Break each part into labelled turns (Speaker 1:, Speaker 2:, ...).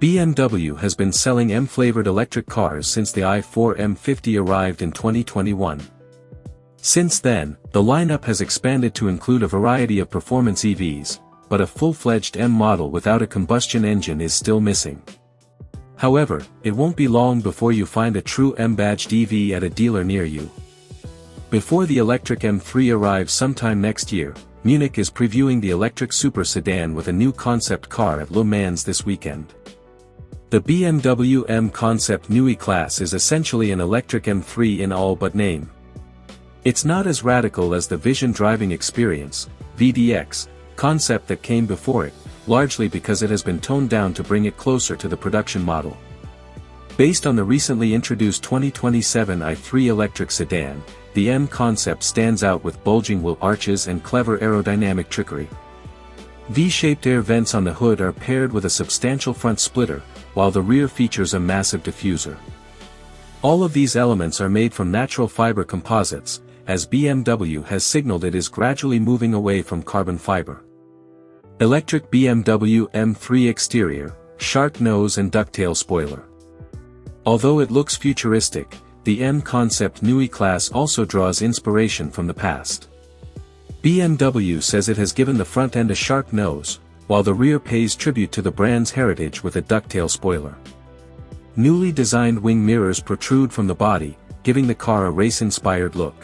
Speaker 1: BMW has been selling M-flavored electric cars since the i4 M50 arrived in 2021. Since then, the lineup has expanded to include a variety of performance EVs, but a full-fledged M model without a combustion engine is still missing. However, it won't be long before you find a true M-badged EV at a dealer near you. Before the electric M3 arrives sometime next year, Munich is previewing the electric super sedan with a new concept car at Le Mans this weekend. The BMW M Concept Neue Class is essentially an electric M3 in all but name. It's not as radical as the Vision Driving Experience, VDX, concept that came before it, largely because it has been toned down to bring it closer to the production model. Based on the recently introduced 2027 i3 electric sedan, the M concept stands out with bulging wheel arches and clever aerodynamic trickery. V-shaped air vents on the hood are paired with a substantial front splitter, while the rear features a massive diffuser. All of these elements are made from natural fiber composites, as BMW has signaled it is gradually moving away from carbon fiber. Electric BMW M3 exterior, shark nose and ducktail spoiler. Although it looks futuristic, the M Concept Neue Class also draws inspiration from the past. BMW says it has given the front end a shark nose, while the rear pays tribute to the brand's heritage with a ducktail spoiler. Newly designed wing mirrors protrude from the body, giving the car a race-inspired look.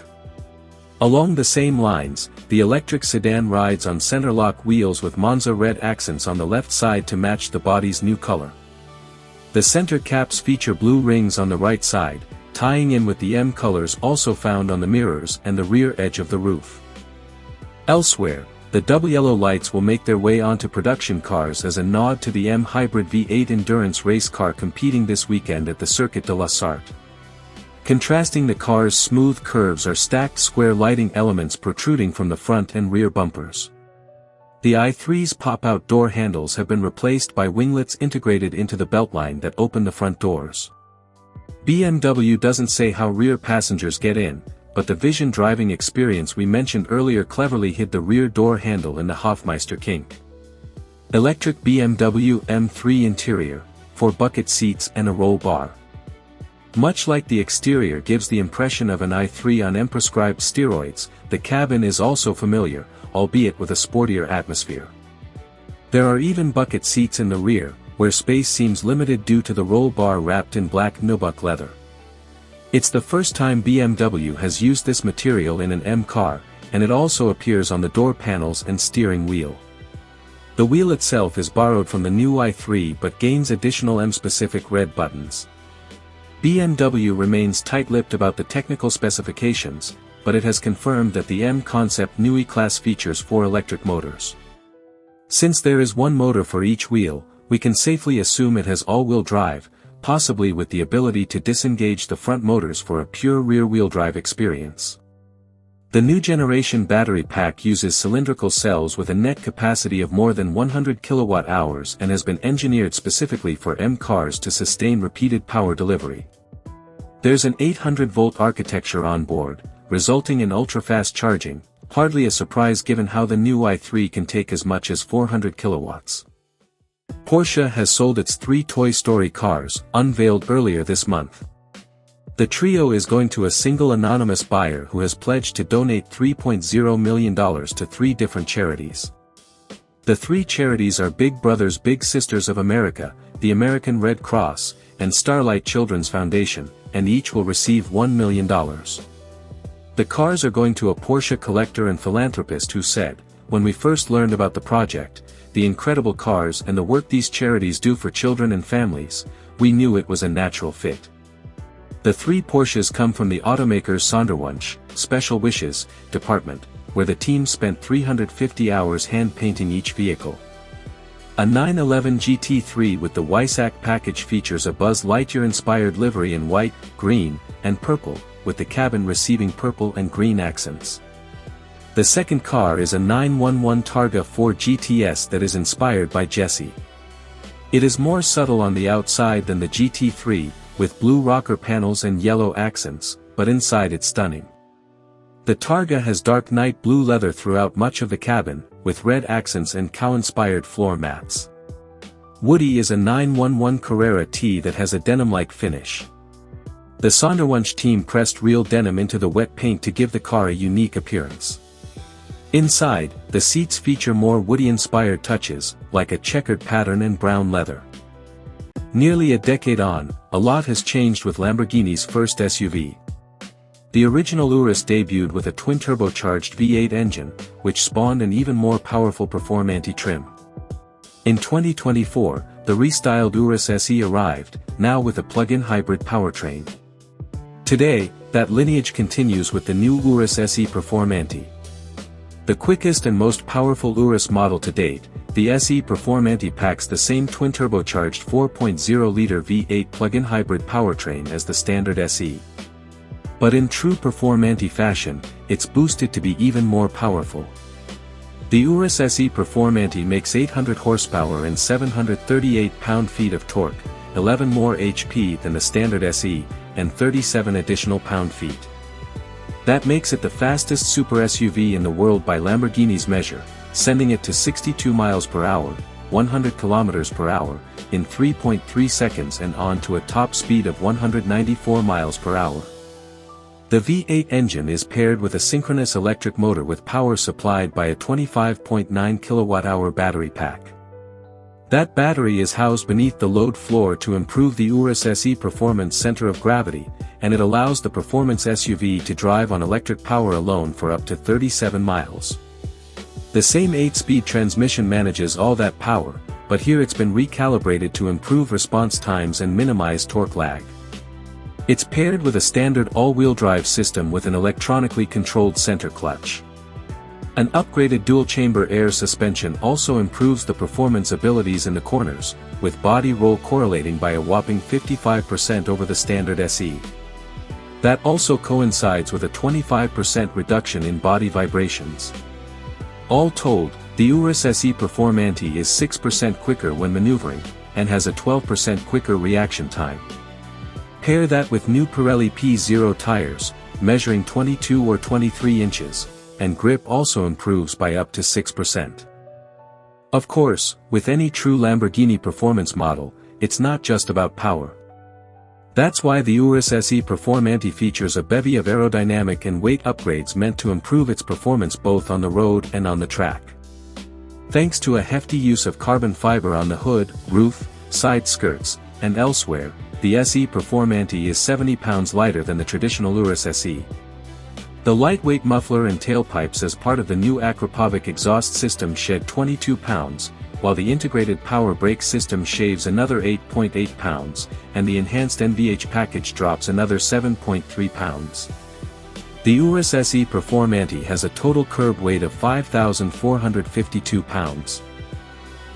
Speaker 1: Along the same lines, the electric sedan rides on center-lock wheels with Monza red accents on the left side to match the body's new color. The center caps feature blue rings on the right side, tying in with the M colors also found on the mirrors and the rear edge of the roof. Elsewhere, the double yellow lights will make their way onto production cars as a nod to the M Hybrid V8 endurance race car competing this weekend at the Circuit de la Sarthe. Contrasting the car's smooth curves are stacked square lighting elements protruding from the front and rear bumpers. The i3's pop-out door handles have been replaced by winglets integrated into the beltline that open the front doors. BMW doesn't say how rear passengers get in, but the Vision Driving Experience we mentioned earlier cleverly hid the rear door handle in the Hofmeister kink. Electric BMW M3 interior, 4 bucket seats and a roll bar. Much like the exterior gives the impression of an i3 on M-prescribed steroids, the cabin is also familiar, albeit with a sportier atmosphere. There are even bucket seats in the rear, where space seems limited due to the roll bar wrapped in black nubuck leather. It's the first time BMW has used this material in an M car, and it also appears on the door panels and steering wheel. The wheel itself is borrowed from the new i3 but gains additional M-specific red buttons. BMW remains tight-lipped about the technical specifications, but it has confirmed that the M Concept Neue Class features 4 electric motors. Since there is one motor for each wheel, we can safely assume it has all-wheel drive, possibly with the ability to disengage the front motors for a pure rear-wheel drive experience. The new generation battery pack uses cylindrical cells with a net capacity of more than 100 kWh and has been engineered specifically for M cars to sustain repeated power delivery. There's an 800-volt architecture on board, resulting in ultra-fast charging, hardly a surprise given how the new i3 can take as much as 400 kilowatts. Porsche has sold its 3 Toy Story cars, unveiled earlier this month. The trio is going to a single anonymous buyer who has pledged to donate $3.0 million to 3 different charities. The 3 charities are Big Brothers Big Sisters of America, the American Red Cross, and Starlight Children's Foundation, and each will receive $1 million. The cars are going to a Porsche collector and philanthropist who said, "When we first learned about the project, the incredible cars and the work these charities do for children and families, we knew it was a natural fit." The 3 Porsches come from the automaker's Sonderwunsch, Special Wishes, department, where the team spent 350 hours hand-painting each vehicle. A 911 GT3 with the Weissach package features a Buzz Lightyear-inspired livery in white, green, and purple, with the cabin receiving purple and green accents. The second car is a 911 Targa 4 GTS that is inspired by Jessie. It is more subtle on the outside than the GT3, with blue rocker panels and yellow accents, but inside it's stunning. The Targa has dark night blue leather throughout much of the cabin, with red accents and cow-inspired floor mats. Woody is a 911 Carrera T that has a denim-like finish. The Sonderwunsch team pressed real denim into the wet paint to give the car a unique appearance. Inside, the seats feature more Woody-inspired touches, like a checkered pattern and brown leather. Nearly a decade on, a lot has changed with Lamborghini's first SUV. The original Urus debuted with a twin-turbocharged V8 engine, which spawned an even more powerful Performante trim. In 2024, the restyled Urus SE arrived, now with a plug-in hybrid powertrain. Today, that lineage continues with the new Urus SE Performante. The quickest and most powerful Urus model to date, the SE Performante packs the same twin-turbocharged 4.0-liter V8 plug-in hybrid powertrain as the standard SE. But in true Performante fashion, it's boosted to be even more powerful. The Urus SE Performante makes 800 horsepower and 738 pound-feet of torque, 11 more HP than the standard SE, and 37 additional pound-feet. That makes it the fastest super SUV in the world by Lamborghini's measure, sending it to 62 miles per hour, 100 kilometers per hour, in 3.3 seconds and on to a top speed of 194 miles per hour. The V8 engine is paired with a synchronous electric motor with power supplied by a 25.9 kWh battery pack. That battery is housed beneath the load floor to improve the Urus SE performance center of gravity, and it allows the performance SUV to drive on electric power alone for up to 37 miles. The same 8-speed transmission manages all that power, but here it's been recalibrated to improve response times and minimize torque lag. It's paired with a standard all-wheel drive system with an electronically controlled center clutch. An upgraded dual-chamber air suspension also improves the performance abilities in the corners, with body roll correlating by a whopping 55% over the standard SE. That also coincides with a 25% reduction in body vibrations. All told, the Urus SE Performante is 6% quicker when maneuvering, and has a 12% quicker reaction time. Pair that with new Pirelli P0 tires, measuring 22 or 23 inches, and grip also improves by up to 6%. Of course, with any true Lamborghini performance model, it's not just about power. That's why the Urus SE Performante features a bevy of aerodynamic and weight upgrades meant to improve its performance both on the road and on the track. Thanks to a hefty use of carbon fiber on the hood, roof, side skirts, and elsewhere, the SE Performante is 70 pounds lighter than the traditional Urus SE. The lightweight muffler and tailpipes as part of the new Akrapovic exhaust system shed 22 pounds, while the integrated power brake system shaves another 8.8 pounds, and the enhanced NVH package drops another 7.3 pounds. The Urus SE Performante has a total curb weight of 5,452 pounds.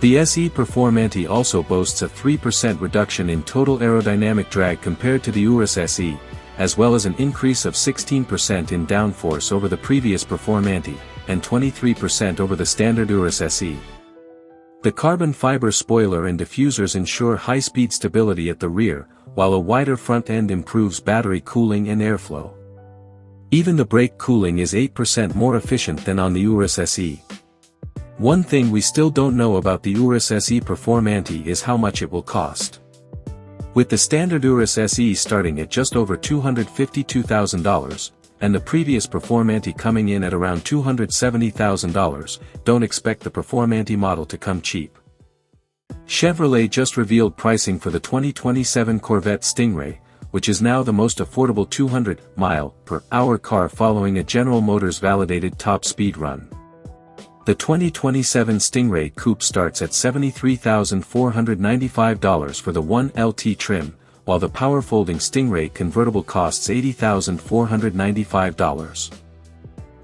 Speaker 1: The SE Performante also boasts a 3% reduction in total aerodynamic drag compared to the Urus SE, as well as an increase of 16% in downforce over the previous Performante, and 23% over the standard Urus SE. The carbon fiber spoiler and diffusers ensure high-speed stability at the rear, while a wider front end improves battery cooling and airflow. Even the brake cooling is 8% more efficient than on the Urus SE. One thing we still don't know about the Urus SE Performante is how much it will cost. With the standard Urus SE starting at just over $252,000, and the previous Performante coming in at around $270,000, don't expect the Performante model to come cheap. Chevrolet just revealed pricing for the 2027 Corvette Stingray, which is now the most affordable 200-mile-per-hour car following a General Motors validated top speed run. The 2027 Stingray Coupe starts at $73,495 for the 1LT trim, while the power-folding Stingray convertible costs $80,495.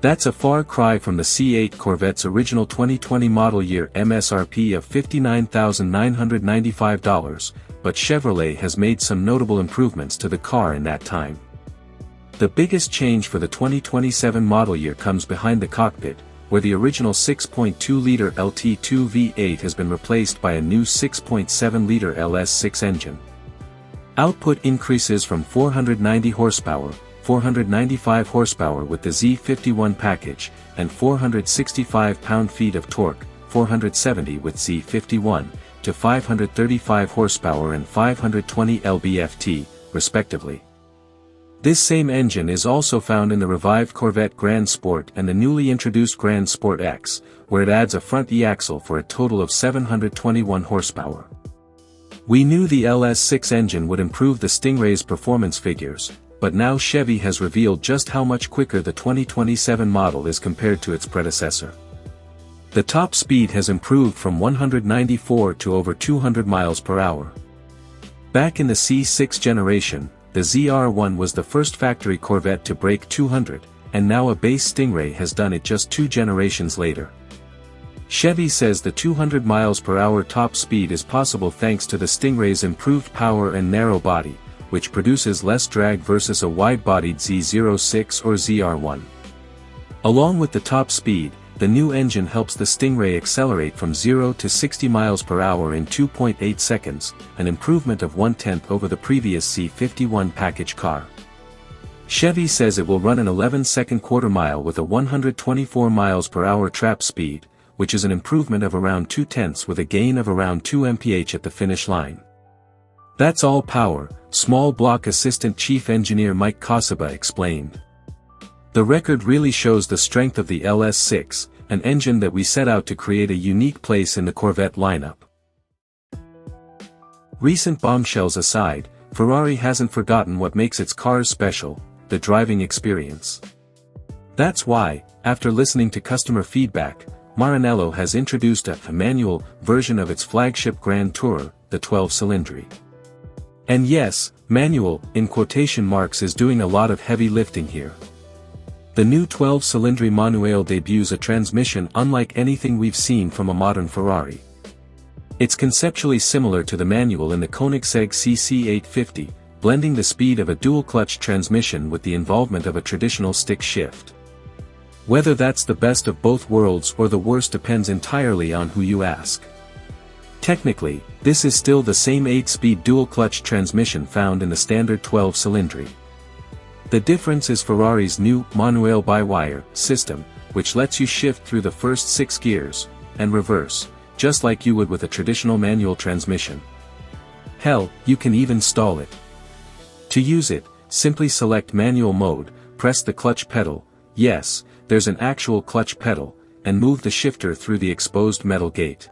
Speaker 1: That's a far cry from the C8 Corvette's original 2020 model year MSRP of $59,995, but Chevrolet has made some notable improvements to the car in that time. The biggest change for the 2027 model year comes behind the cockpit, where the original 6.2-liter LT2 V8 has been replaced by a new 6.7-liter LS6 engine. Output increases from 490 horsepower, 495 horsepower with the Z51 package, and 465 pound-feet of torque, 470 with Z51, to 535 horsepower and 520 lb-ft, respectively. This same engine is also found in the revived Corvette Grand Sport and the newly introduced Grand Sport X, where it adds a front e-axle for a total of 721 horsepower. We knew the LS6 engine would improve the Stingray's performance figures, but now Chevy has revealed just how much quicker the 2027 model is compared to its predecessor. The top speed has improved from 194 to over 200 miles per hour. Back in the C6 generation, the ZR1 was the first factory Corvette to break 200, and now a base Stingray has done it just 2 generations later. Chevy says the 200 miles per hour top speed is possible thanks to the Stingray's improved power and narrow body, which produces less drag versus a wide-bodied Z06 or ZR1. Along with the top speed, the new engine helps the Stingray accelerate from 0 to 60 miles per hour in 2.8 seconds, an improvement of 1/10 over the previous C51 package car. Chevy says it will run an 11-second quarter-mile with a 124 miles per hour trap speed, which is an improvement of around 2/10 with a gain of around 2 mph at the finish line. That's all power, Small Block Assistant Chief Engineer Mike Kosaba explained. The record really shows the strength of the LS6, an engine that we set out to create a unique place in the Corvette lineup. Recent bombshells aside, Ferrari hasn't forgotten what makes its cars special, the driving experience. That's why, after listening to customer feedback, Maranello has introduced a manual version of its flagship Grand Tourer, the 12-cylinder. And yes, manual, in quotation marks, is doing a lot of heavy lifting here. The new 12-cylinder Manuale debuts a transmission unlike anything we've seen from a modern Ferrari. It's conceptually similar to the manual in the Koenigsegg CC850, blending the speed of a dual-clutch transmission with the involvement of a traditional stick shift. Whether that's the best of both worlds or the worst depends entirely on who you ask. Technically, this is still the same 8-speed dual-clutch transmission found in the standard 12-cylinder. The difference is Ferrari's new Manuale by-wire system, which lets you shift through the first 6 gears, and reverse, just like you would with a traditional manual transmission. Hell, you can even stall it. To use it, simply select manual mode, press the clutch pedal, yes, there's an actual clutch pedal, and move the shifter through the exposed metal gate.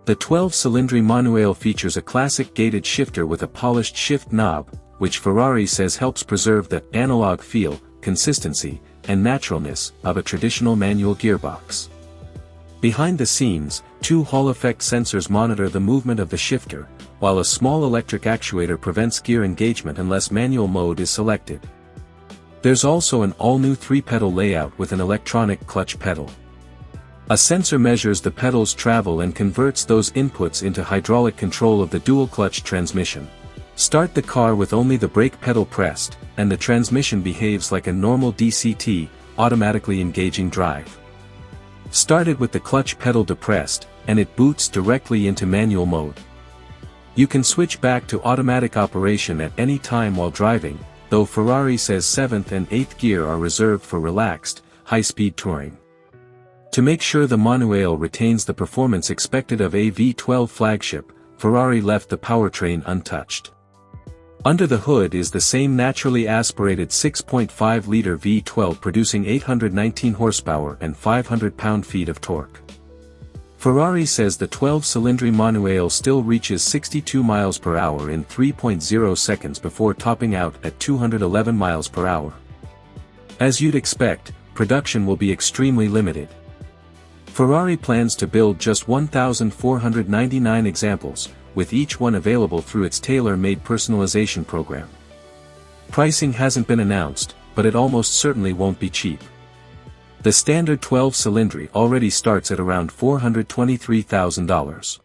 Speaker 1: The 12-cylinder Manuale features a classic gated shifter with a polished shift knob, which Ferrari says helps preserve the analog feel, consistency, and naturalness of a traditional manual gearbox. Behind the scenes, 2 Hall effect sensors monitor the movement of the shifter, while a small electric actuator prevents gear engagement unless manual mode is selected. There's also an all-new 3-pedal layout with an electronic clutch pedal. A sensor measures the pedal's travel and converts those inputs into hydraulic control of the dual-clutch transmission. Start the car with only the brake pedal pressed, and the transmission behaves like a normal DCT, automatically engaging drive. Start it with the clutch pedal depressed, and it boots directly into manual mode. You can switch back to automatic operation at any time while driving, though Ferrari says 7th and 8th gear are reserved for relaxed, high-speed touring. To make sure the Manuale retains the performance expected of a V12 flagship, Ferrari left the powertrain untouched. Under the hood is the same naturally aspirated 6.5-liter V12 producing 819 horsepower and 500 pound-feet of torque. Ferrari says the 12-cylinder Manuale still reaches 62 miles per hour in 3.0 seconds before topping out at 211 miles per hour. As you'd expect, production will be extremely limited. Ferrari plans to build just 1,499 examples, with each one available through its tailor-made personalization program. Pricing hasn't been announced, but it almost certainly won't be cheap. The standard 12-cylinder already starts at around $423,000.